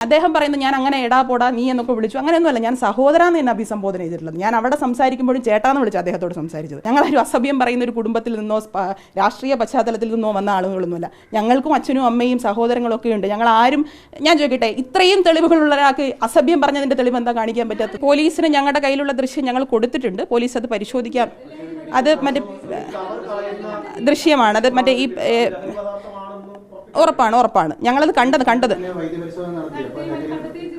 അദ്ദേഹം പറയുന്നത് ഞാൻ അങ്ങനെ എടാ പോടാ നീ എന്നൊക്കെ വിളിച്ചു, അങ്ങനെയൊന്നുമല്ല. ഞാൻ സഹോദരാന്ന് എന്നെ അഭിസംബോധന ചെയ്തിട്ടുള്ളത്. ഞാൻ അവിടെ സംസാരിക്കുമ്പോഴും ചേട്ടാന്ന് വിളിച്ചു അദ്ദേഹത്തോട് സംസാരിച്ചത്. ഞങ്ങളൊരു അസഭ്യം പറയുന്ന ഒരു കുടുംബത്തിൽ നിന്നോ രാഷ്ട്രീയ പശ്ചാത്തലത്തിൽ നിന്നോ വന്ന ആളുകളൊന്നുമല്ല. ഞങ്ങൾക്കും അച്ഛനും അമ്മയും സഹോദരങ്ങളൊക്കെ ഉണ്ട്. ഞങ്ങൾ ആരും, ഞാൻ ചോദിക്കട്ടെ, ഇത്രയും തെളിവുകളുള്ള ഒരാൾക്ക് അസഭ്യം പറഞ്ഞതിന്റെ തെളിവ് എന്താ കാണിക്കാൻ പറ്റാത്തത്? പോലീസിന് ഞങ്ങളുടെ കയ്യിലുള്ള ദൃശ്യം ഞങ്ങൾ കൊടുത്തിട്ടുണ്ട്. പോലീസ് അത് പരിശോധിക്കാം. അത് മറ്റേ ദൃശ്യമാണ്, അത് മറ്റേ ഈ ഉറപ്പാണ് ഞങ്ങളത് കണ്ടത്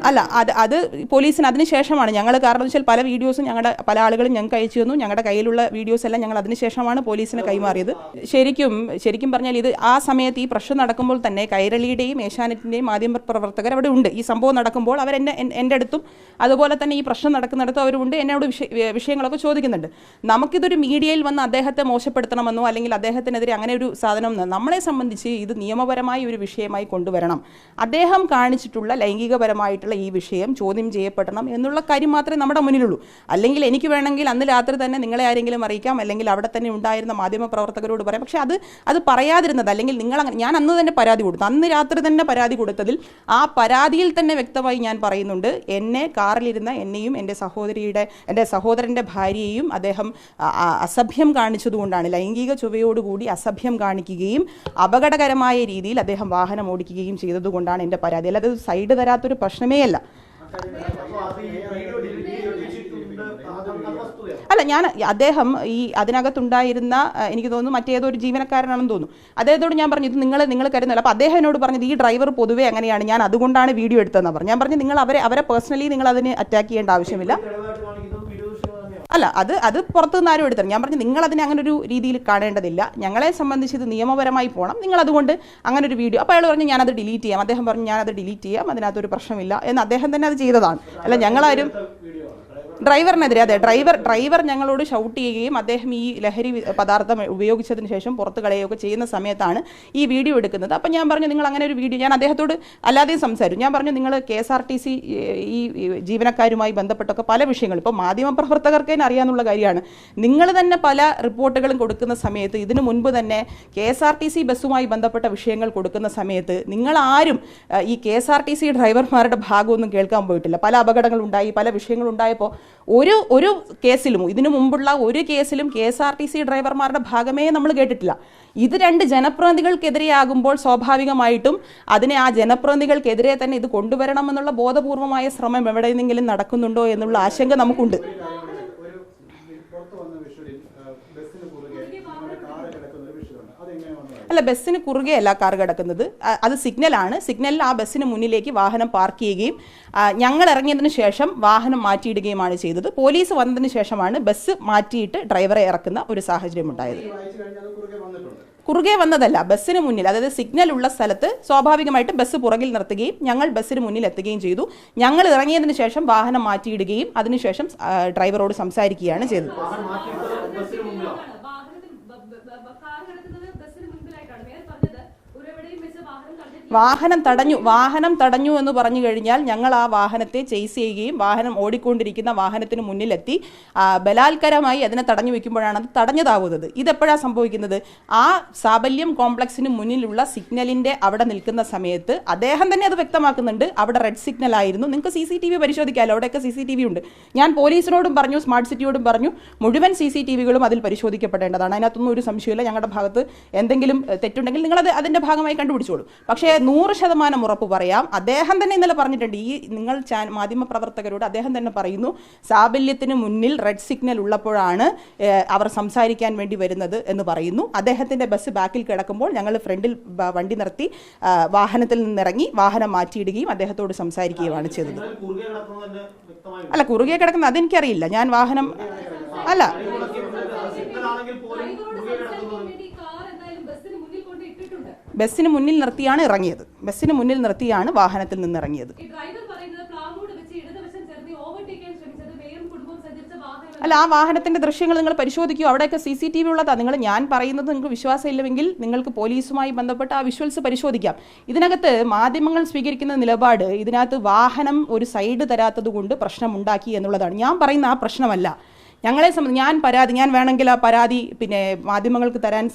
അല്ല, അത് പോലീസിന് അതിനുശേഷമാണ് ഞങ്ങൾ, കാരണം വെച്ചാൽ പല വീഡിയോസും ഞങ്ങളുടെ പല ആളുകളും ഞങ്ങൾക്ക് അയച്ചു തന്നു. ഞങ്ങളുടെ കയ്യിലുള്ള വീഡിയോസ് എല്ലാം ഞങ്ങൾ അതിനുശേഷമാണ് പോലീസിന് കൈമാറിയത്. ശരിക്കും പറഞ്ഞാൽ ഇത് ആ സമയത്ത് ഈ പ്രശ്നം നടക്കുമ്പോൾ തന്നെ കൈരളിയുടെയും ഏഷ്യാനെറ്റിൻ്റെയും മാധ്യമപ്രവർത്തകർ അവിടെ ഉണ്ട്. ഈ സംഭവം നടക്കുമ്പോൾ എൻ്റെ അടുത്തും അതുപോലെ തന്നെ ഈ പ്രശ്നം നടക്കുന്നിടത്തും അവരുണ്ട്. എന്നോട് വിഷയങ്ങളൊക്കെ ചോദിക്കുന്നുണ്ട്. നമുക്കിതൊരു മീഡിയയിൽ വന്ന് അദ്ദേഹത്തെ മോശപ്പെടുത്തണമെന്നോ അല്ലെങ്കിൽ അദ്ദേഹത്തിനെതിരെ അങ്ങനെ ഒരു സാധനം, നമ്മളെ സംബന്ധിച്ച് ഇത് നിയമപരമായ ഒരു വിഷയമായി കൊണ്ടുവരണം. അദ്ദേഹം കാണിച്ചിട്ടുള്ള ലൈംഗികപരമായിട്ടുള്ള ഈ വിഷയം ചോദ്യം ചെയ്യപ്പെടണം എന്നുള്ള കാര്യം മാത്രമേ നമ്മുടെ മുന്നിലുള്ളൂ. അല്ലെങ്കിൽ എനിക്ക് വേണമെങ്കിൽ അന്ന് രാത്രി തന്നെ നിങ്ങളെ ആരെങ്കിലും അറിയിക്കാം, അല്ലെങ്കിൽ അവിടെ തന്നെ ഉണ്ടായിരുന്ന മാധ്യമപ്രവർത്തകരോട് പറയാം. പക്ഷേ അത് പറയാതിരുന്നത്, അല്ലെങ്കിൽ ഞാൻ അന്ന് തന്നെ പരാതി കൊടുത്തു. അന്ന് രാത്രി തന്നെ പരാതി കൊടുത്തതിൽ ആ പരാതിയിൽ തന്നെ വ്യക്തമായി ഞാൻ പറയുന്നുണ്ട്, എന്നെ കാറിലിരുന്ന എന്നെയും എൻ്റെ സഹോദരൻ്റെ ഭാര്യയെയും അദ്ദേഹം അസഭ്യം കാണിച്ചതുകൊണ്ടാണ്, ലൈംഗിക ചുവയോടുകൂടി അസഭ്യം കാണിക്കുകയും അപകടകരമായ രീതിയിൽ അദ്ദേഹം വാഹനം ഓടിക്കുകയും ചെയ്തതുകൊണ്ടാണ് എൻ്റെ പരാതി. അല്ലാതെ സൈഡ് തരാത്തൊരു പ്രശ്നമേ അല്ല. അദ്ദേഹം ഈ അതിനകത്തുണ്ടായിരുന്ന, എനിക്ക് തോന്നുന്നു മറ്റേതൊരു ജീവനക്കാരനാണെന്ന് തോന്നുന്നു, അദ്ദേഹത്തോട് ഞാൻ പറഞ്ഞു ഇത് നിങ്ങൾ കരുതല്ല. അപ്പോൾ അദ്ദേഹം എന്നോട് പറഞ്ഞത് ഈ ഡ്രൈവർ പൊതുവേ അങ്ങനെയാണ്, ഞാൻ അതുകൊണ്ടാണ് വീഡിയോ എടുത്തതെന്ന് പറഞ്ഞു. ഞാൻ പറഞ്ഞു നിങ്ങൾ അവരെ പേഴ്സണലി നിങ്ങൾ അതിന് അറ്റാക്ക് ചെയ്യേണ്ട ആവശ്യമില്ല. അല്ല, അത് പുറത്തുനിന്ന് ആരും എടുത്തത്. ഞാൻ പറഞ്ഞു നിങ്ങൾ അതിനെ അങ്ങനെ ഒരു രീതിയിൽ കാണേണ്ടതില്ല. ഞങ്ങളെ സംബന്ധിച്ച് ഇത് നിയമപരമായി പോകണം, നിങ്ങൾ അതുകൊണ്ട് അങ്ങനെ ഒരു വീഡിയോ. അപ്പോൾ അയാൾ പറഞ്ഞു ഞാനത് ഡിലീറ്റ് ചെയ്യാം. അദ്ദേഹം പറഞ്ഞു ഞാനത് ഡിലീറ്റ് ചെയ്യാം, അതിനകത്തൊരു പ്രശ്നമില്ല എന്ന് അദ്ദേഹം തന്നെ അത് ചെയ്തതാണ്. അല്ല, ഞങ്ങളാരും ഡ്രൈവറിനെതിരെ, അതെ, ഡ്രൈവർ ഞങ്ങളോട് ഷൗട്ട് ചെയ്യുകയും അദ്ദേഹം ഈ ലഹരി പദാർത്ഥം ഉപയോഗിച്ചതിന് ശേഷം പുറത്ത് കളയുകയൊക്കെ ചെയ്യുന്ന സമയത്താണ് ഈ വീഡിയോ എടുക്കുന്നത്. അപ്പം ഞാൻ പറഞ്ഞു നിങ്ങൾ അങ്ങനെ ഒരു വീഡിയോ, ഞാൻ അദ്ദേഹത്തോട് അല്ലാതെയും സംസാരിച്ചു. ഞാൻ പറഞ്ഞു നിങ്ങൾ KSRTC ഈ ജീവനക്കാരുമായി ബന്ധപ്പെട്ടൊക്കെ പല വിഷയങ്ങളും, ഇപ്പോൾ മാധ്യമപ്രവർത്തകർക്ക് തന്നെ അറിയാമെന്നുള്ള കാര്യമാണ്. നിങ്ങൾ തന്നെ പല റിപ്പോർട്ടുകളും കൊടുക്കുന്ന സമയത്ത്, ഇതിനു മുൻപ് തന്നെ KSRTC ബസ്സുമായി ബന്ധപ്പെട്ട വിഷയങ്ങൾ കൊടുക്കുന്ന സമയത്ത് നിങ്ങളാരും ഈ KSRTC ഡ്രൈവർമാരുടെ ഭാഗമൊന്നും കേൾക്കാൻ പോയിട്ടില്ല. പല അപകടങ്ങളുണ്ടായി, പല വിഷയങ്ങളുണ്ടായപ്പോൾ ഒരു കേസിലും, ഇതിനു മുമ്പുള്ള ഒരു കേസിലും KSRTC ഡ്രൈവർമാരുടെ ഭാഗമേ നമ്മൾ കേട്ടിട്ടില്ല. ഇത് രണ്ട് ജനപ്രതിനിധികൾക്കെതിരെയാകുമ്പോൾ സ്വാഭാവികമായിട്ടും അതിനെ ആ ജനപ്രതിനിധികൾക്കെതിരെ തന്നെ ഇത് കൊണ്ടുവരണമെന്നുള്ള ബോധപൂർവമായ ശ്രമം എവിടെയെങ്കിലും നടക്കുന്നുണ്ടോ എന്നുള്ള ആശങ്ക നമുക്കുണ്ട്. അല്ല, ബസ്സിന് കുറുകെ അല്ല കാർ കിടക്കുന്നത്, അത് സിഗ്നലാണ്. സിഗ്നലിൽ ആ ബസ്സിന് മുന്നിലേക്ക് വാഹനം പാർക്ക് ചെയ്യുകയും ഞങ്ങൾ ഇറങ്ങിയതിന് ശേഷം വാഹനം മാറ്റിയിടുകയുമാണ് ചെയ്തത്. പോലീസ് വന്നതിന് ശേഷമാണ് ബസ് മാറ്റിയിട്ട് ഡ്രൈവറെ ഇറക്കുന്ന ഒരു സാഹചര്യം ഉണ്ടായത്. കുറുകെ വന്നതല്ല, ബസ്സിന് മുന്നിൽ, അതായത് സിഗ്നൽ ഉള്ള സ്ഥലത്ത് സ്വാഭാവികമായിട്ട് ബസ് പുറകിൽ നിർത്തുകയും ഞങ്ങൾ ബസ്സിന് മുന്നിൽ എത്തുകയും ചെയ്തു. ഞങ്ങൾ ഇറങ്ങിയതിന് ശേഷം വാഹനം മാറ്റിയിടുകയും അതിനുശേഷം ഡ്രൈവറോട് സംസാരിക്കുകയാണ് ചെയ്തത്. വാഹനം തടഞ്ഞു എന്ന് പറഞ്ഞു കഴിഞ്ഞാൽ ഞങ്ങൾ ആ വാഹനത്തെ ചേസ് ചെയ്യുകയും വാഹനം ഓടിക്കൊണ്ടിരിക്കുന്ന വാഹനത്തിന് മുന്നിലെത്തി ബലാത്കാരമായി അതിനെ തടഞ്ഞു വെക്കുമ്പോഴാണ് അത് തടഞ്ഞതാവുന്നത്. ഇതെപ്പോഴാണ് സംഭവിക്കുന്നത്? ആ സാബല്യം കോംപ്ലക്സിന് മുന്നിലുള്ള സിഗ്നലിൻ്റെ അവിടെ നിൽക്കുന്ന സമയത്ത് അദ്ദേഹം തന്നെ അത് വ്യക്തമാക്കുന്നുണ്ട്. അവിടെ റെഡ് സിഗ്നൽ ആയിരുന്നു. നിങ്ങൾക്ക് CCTV പരിശോധിക്കാമല്ലോ, അവിടെയൊക്കെ CCTV ഉണ്ട്. ഞാൻ പോലീസിനോടും പറഞ്ഞു, സ്മാർട്ട് സിറ്റിയോടും പറഞ്ഞു, മുഴുവൻ CCTVകളും അതിൽ പരിശോധിക്കപ്പെടേണ്ടതാണ്. അതിനകത്തൊന്നും ഒരു സംശയമില്ല. ഞങ്ങളുടെ ഭാഗത്ത് എന്തെങ്കിലും തെറ്റുണ്ടെങ്കിൽ നിങ്ങളത് അതിൻ്റെ ഭാഗമായി കണ്ടുപിടിച്ചോളൂ. പക്ഷേ 100% ഉറപ്പ് പറയാം, അദ്ദേഹം തന്നെ ഇന്നലെ പറഞ്ഞിട്ടുണ്ട്, ഈ നിങ്ങൾ മാധ്യമപ്രവർത്തകരോട് അദ്ദേഹം തന്നെ പറയുന്നു, സാബല്യത്തിന് മുന്നിൽ റെഡ് സിഗ്നൽ ഉള്ളപ്പോഴാണ് അവർ സംസാരിക്കാൻ വേണ്ടി വരുന്നത് എന്ന് പറയുന്നു. അദ്ദേഹത്തിൻ്റെ ബസ് ബാക്കിൽ കിടക്കുമ്പോൾ ഞങ്ങൾ ഫ്രണ്ടിൽ വണ്ടി നിർത്തി വാഹനത്തിൽ നിന്നിറങ്ങി വാഹനം മാറ്റിയിടുകയും അദ്ദേഹത്തോട് സംസാരിക്കുകയുമാണ് ചെയ്തത്. അല്ല, കുറുകെ കിടക്കുന്നത് അതെനിക്കറിയില്ല. ഞാൻ വാഹനം അല്ല, ബസ്സിന് മുന്നിൽ നിർത്തിയാണ് ഇറങ്ങിയത്. ബസ്സിന് മുന്നിൽ നിർത്തിയാണ് വാഹനത്തിൽ നിന്ന് ഇറങ്ങിയത്. അല്ല, ആ വാഹനത്തിന്റെ ദൃശ്യങ്ങൾ നിങ്ങൾ പരിശോധിക്കൂ, അവിടെയൊക്കെ CCTV ഉള്ളതാണ്. ഞാൻ പറയുന്നത് നിങ്ങൾക്ക് വിശ്വാസമില്ലെങ്കിൽ നിങ്ങൾക്ക് പോലീസുമായി ബന്ധപ്പെട്ട് ആ വിഷ്വൽസ് പരിശോധിക്കാം. ഇതിനകത്ത് മാധ്യമങ്ങൾ സ്വീകരിക്കുന്ന നിലപാട്, ഇതിനകത്ത് വാഹനം ഒരു സൈഡ് തരാത്തത് കൊണ്ട് പ്രശ്നമുണ്ടാക്കി എന്നുള്ളതാണ്. ഞാൻ പറയുന്ന ആ പ്രശ്നമല്ല. ഞാൻ വേണമെങ്കിൽ ആ പരാതി പിന്നെ മാധ്യമങ്ങൾക്ക് തരാൻ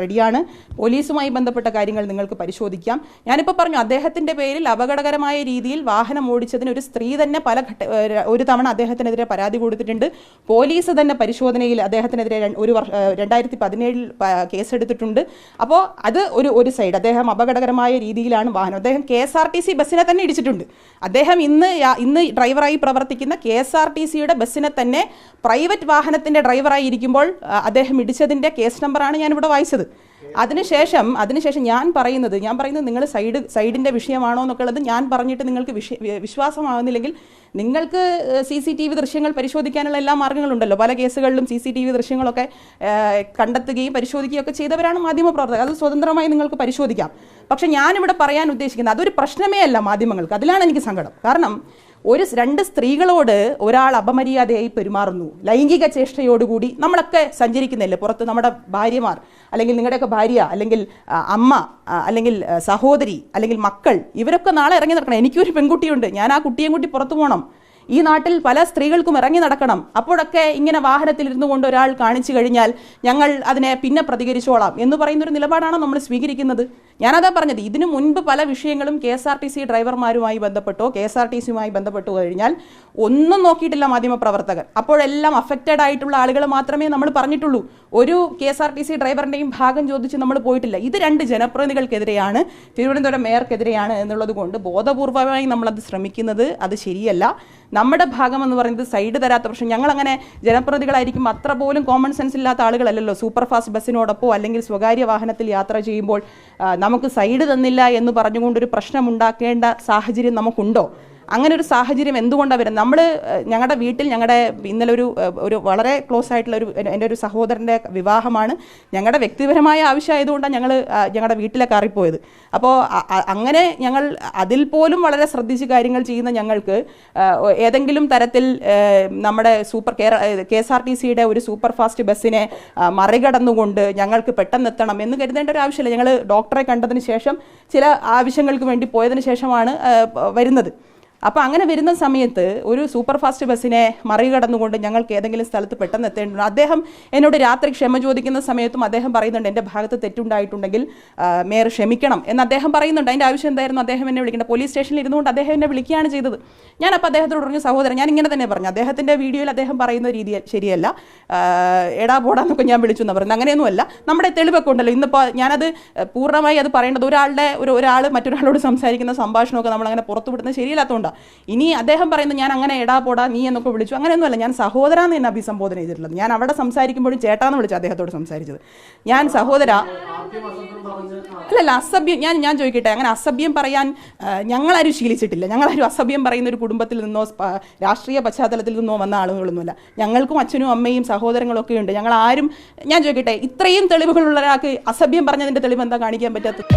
റെഡിയാണ്. പോലീസുമായി ബന്ധപ്പെട്ട കാര്യങ്ങൾ നിങ്ങൾക്ക് പരിശോധിക്കാം. ഞാനിപ്പോൾ പറഞ്ഞു, അദ്ദേഹത്തിൻ്റെ പേരിൽ അപകടകരമായ രീതിയിൽ വാഹനം ഓടിച്ചതിന് ഒരു സ്ത്രീ തന്നെ ഒരു തവണ അദ്ദേഹത്തിനെതിരെ പരാതി കൊടുത്തിട്ടുണ്ട്. പോലീസ് തന്നെ പരിശോധനയിൽ അദ്ദേഹത്തിനെതിരെ 2017 കേസെടുത്തിട്ടുണ്ട്. അപ്പോൾ അത് ഒരു സൈഡ്. അദ്ദേഹം അപകടകരമായ രീതിയിലാണ് വാഹനം, അദ്ദേഹം KSRTC ബസ്സിനെ തന്നെ ഇടിച്ചിട്ടുണ്ട്. അദ്ദേഹം ഇന്ന് ഡ്രൈവറായി പ്രവർത്തിക്കുന്ന KSRTCയുടെ ബസ്സിനെ തന്നെ പ്രൈവറ്റ് വാഹനത്തിൻ്റെ ഡ്രൈവറായി ഇരിക്കുമ്പോൾ അദ്ദേഹം ഇടിച്ചതിൻ്റെ കേസ് നമ്പറാണ് ഞാനിവിടെ വായിച്ചത്. അതിനുശേഷം ഞാൻ പറയുന്നത് നിങ്ങൾ സൈഡിൻ്റെ വിഷയമാണോ എന്നൊക്കെ ഉള്ളത് ഞാൻ പറഞ്ഞിട്ട് നിങ്ങൾക്ക് വിശ്വാസമാകുന്നില്ലെങ്കിൽ നിങ്ങൾക്ക് CCTV ദൃശ്യങ്ങൾ പരിശോധിക്കാനുള്ള എല്ലാ മാർഗ്ഗങ്ങളുണ്ടല്ലോ. പല കേസുകളിലും CCTV ദൃശ്യങ്ങളൊക്കെ കണ്ടെത്തുകയും പരിശോധിക്കുകയും ഒക്കെ ചെയ്തവരാണ് മാധ്യമപ്രവർത്തകർ. അത് സ്വതന്ത്രമായി നിങ്ങൾക്ക് പരിശോധിക്കാം. പക്ഷെ ഞാനിവിടെ പറയാൻ ഉദ്ദേശിക്കുന്നത് അതൊരു പ്രശ്നമേ അല്ല മാധ്യമങ്ങൾക്ക്. അതിലാണ് എനിക്ക് സങ്കടം. കാരണം രണ്ട് സ്ത്രീകളോട് ഒരാൾ അപമര്യാദയായി പെരുമാറുന്നു, ലൈംഗിക ചേഷ്ടയോടുകൂടി. നമ്മളൊക്കെ സഞ്ചരിക്കുന്നില്ലേ പുറത്ത്, നമ്മുടെ ഭാര്യമാർ അല്ലെങ്കിൽ നിങ്ങളുടെയൊക്കെ ഭാര്യ അല്ലെങ്കിൽ അമ്മ അല്ലെങ്കിൽ സഹോദരി അല്ലെങ്കിൽ മക്കൾ, ഇവരൊക്കെ നാളെ ഇറങ്ങി നടക്കണം. എനിക്കൊരു പെൺകുട്ടിയുണ്ട്, ഞാൻ ആ കുട്ടിയും കൂട്ടി പുറത്തു പോകണം. ഈ നാട്ടിൽ പല സ്ത്രീകൾക്കും ഇറങ്ങി നടക്കണം. അപ്പോഴൊക്കെ ഇങ്ങനെ വാഹനത്തിലിരുന്നു കൊണ്ട് ഒരാൾ കാണിച്ചു കഴിഞ്ഞാൽ ഞങ്ങൾ അതിനെ പിന്നെ പ്രതികരിച്ചോളാം എന്ന് പറയുന്നൊരു നിലപാടാണ് നമ്മൾ സ്വീകരിക്കുന്നത്. ഞാനതാ പറഞ്ഞത്, ഇതിനു മുൻപ് പല വിഷയങ്ങളും KSRTC ഡ്രൈവർമാരുമായി ബന്ധപ്പെട്ടോ KSRTCയുമായി ബന്ധപ്പെട്ടു കഴിഞ്ഞാൽ ഒന്നും നോക്കിയിട്ടില്ല മാധ്യമപ്രവർത്തകർ. അപ്പോഴെല്ലാം അഫക്റ്റഡ് ആയിട്ടുള്ള ആളുകൾ മാത്രമേ നമ്മൾ പറഞ്ഞിട്ടുള്ളൂ. ഒരു KSRTC ഡ്രൈവറിൻ്റെയും ഭാഗം ചോദിച്ച് നമ്മൾ പോയിട്ടില്ല. ഇത് 2 ജനപ്രതിനിധികൾക്കെതിരെയാണ്, തിരുവനന്തപുരം മേയർക്കെതിരെയാണ് എന്നുള്ളത് കൊണ്ട് ബോധപൂർവമായി നമ്മളത് ശ്രമിക്കുന്നത് അത് ശരിയല്ല. നമ്മുടെ ഭാഗം എന്ന് പറയുന്നത് സൈഡ് തരാത്ത പ്രശ്നം. ഞങ്ങളങ്ങനെ ജനപ്രതിനിധികളായിരിക്കും അത്ര പോലും കോമൺ സെൻസ് ഇല്ലാത്ത ആളുകളല്ലല്ലോ. സൂപ്പർ ഫാസ്റ്റ് ബസ്സിനോടൊപ്പോ അല്ലെങ്കിൽ സ്വകാര്യ വാഹനത്തിൽ യാത്ര ചെയ്യുമ്പോൾ നമുക്ക് സൈഡ് തന്നില്ല എന്ന് പറഞ്ഞുകൊണ്ടൊരു പ്രശ്നം ഉണ്ടാക്കേണ്ട സാഹചര്യം നമുക്കുണ്ടോ? അങ്ങനെ ഒരു സാഹചര്യം എന്തുകൊണ്ടാണ് വരുന്നത്? ഞങ്ങളുടെ വീട്ടിൽ ഇന്നലെ ഒരു വളരെ ക്ലോസ് ആയിട്ടുള്ള എൻ്റെ ഒരു സഹോദരൻ്റെ വിവാഹമാണ്. ഞങ്ങളുടെ വ്യക്തിപരമായ ആവശ്യമായതുകൊണ്ടാണ് ഞങ്ങളുടെ വീട്ടിലെ കാറിപ്പോയത്. അപ്പോൾ അങ്ങനെ ഞങ്ങൾ അതിൽ പോലും വളരെ ശ്രദ്ധിച്ച് കാര്യങ്ങൾ ചെയ്യുന്ന ഞങ്ങൾക്ക് ഏതെങ്കിലും തരത്തിൽ നമ്മുടെ KSRTCയുടെ ഒരു സൂപ്പർ ഫാസ്റ്റ് ബസ്സിനെ മറികടന്നുകൊണ്ട് ഞങ്ങൾക്ക് പെട്ടെന്ന് എത്തണം എന്ന് കരുതേണ്ട ഒരു ആവശ്യമില്ല. ഞങ്ങൾ ഡോക്ടറെ കണ്ടതിന് ശേഷം ചില ആവശ്യങ്ങൾക്ക് വേണ്ടി പോയതിന് ശേഷമാണ് വരുന്നത്. അപ്പോൾ അങ്ങനെ വരുന്ന സമയത്ത് ഒരു സൂപ്പർ ഫാസ്റ്റ് ബസ്സിനെ മറികടന്നുകൊണ്ട് ഞങ്ങൾക്ക് ഏതെങ്കിലും സ്ഥലത്ത് പെട്ടെന്ന് എത്തേണ്ടതുണ്ട്. അദ്ദേഹം എന്നോട് രാത്രി ക്ഷമ ചോദിക്കുന്ന സമയത്തും അദ്ദേഹം പറയുന്നുണ്ട്, എൻ്റെ ഭാഗത്ത് തെറ്റുണ്ടായിട്ടുണ്ടെങ്കിൽ മേയർ ക്ഷമിക്കണം എന്ന് അദ്ദേഹം പറയുന്നുണ്ട്. അതിൻ്റെ ആവശ്യം എന്തായിരുന്നു? അദ്ദേഹം എന്നെ വിളിക്കേണ്ട പോലീസ് സ്റ്റേഷനിൽ ഇരുന്നുകൊണ്ട് അദ്ദേഹം എന്നെ വിളിക്കുകയാണ് ചെയ്തത്. ഞാനപ്പോൾ അദ്ദേഹത്തോട് പറഞ്ഞു, സഹോദരൻ, ഞാൻ ഇങ്ങനെ തന്നെ പറഞ്ഞു, അദ്ദേഹത്തിൻ്റെ വീഡിയോയിൽ അദ്ദേഹം പറയുന്ന രീതി ശരിയല്ല, എടാ പോടാന്നൊക്കെ ഞാൻ വിളിച്ചു എന്ന് പറയുന്നത്. അങ്ങനെയൊന്നുമല്ല. നമ്മുടെ തെളിവൊക്കെ ഉണ്ടല്ലോ. ഇന്നിപ്പോൾ ഞാനത് പൂർണ്ണമായി അത് പറയേണ്ടത് ഒരാൾ മറ്റൊരാളോട് സംസാരിക്കുന്ന സംഭാഷണമൊക്കെ നമ്മളങ്ങനെ പുറത്തുവിടുന്നത് ശരിയല്ലാത്തതുകൊണ്ടാണ്. ഇനി അദ്ദേഹം പറയുന്നത് ഞാൻ അങ്ങനെ എടാ പോടാ നീ എന്നൊക്കെ വിളിച്ചു, അങ്ങനെയൊന്നുമല്ല. ഞാൻ സഹോദരാന്ന് എന്നെ അഭിസംബോധന ചെയ്തിട്ടുള്ളത്. ഞാൻ അവിടെ സംസാരിക്കുമ്പോഴും ചേട്ടാന്ന് വിളിച്ചു അദ്ദേഹത്തോട് സംസാരിച്ചത്. ഞാൻ സഹോദര അല്ലല്ല, അസഭ്യം ഞാൻ ചോദിക്കട്ടെ, അങ്ങനെ അസഭ്യം പറയാൻ ഞങ്ങളാരും ശീലിച്ചിട്ടില്ല. ഞങ്ങളാരും അസഭ്യം പറയുന്ന ഒരു കുടുംബത്തിൽ നിന്നോ രാഷ്ട്രീയ പശ്ചാത്തലത്തിൽ നിന്നോ വന്ന ആളുകളൊന്നുമല്ല. ഞങ്ങൾക്കും അച്ഛനും അമ്മയും സഹോദരങ്ങളൊക്കെ ഉണ്ട്. ഞാൻ ചോദിക്കട്ടെ, ഇത്രയും തെളിവുകളുള്ള ഒരാൾക്ക് അസഭ്യം പറഞ്ഞതിൻ്റെ തെളിവ് എന്താ കാണിക്കാൻ പറ്റാത്തത്?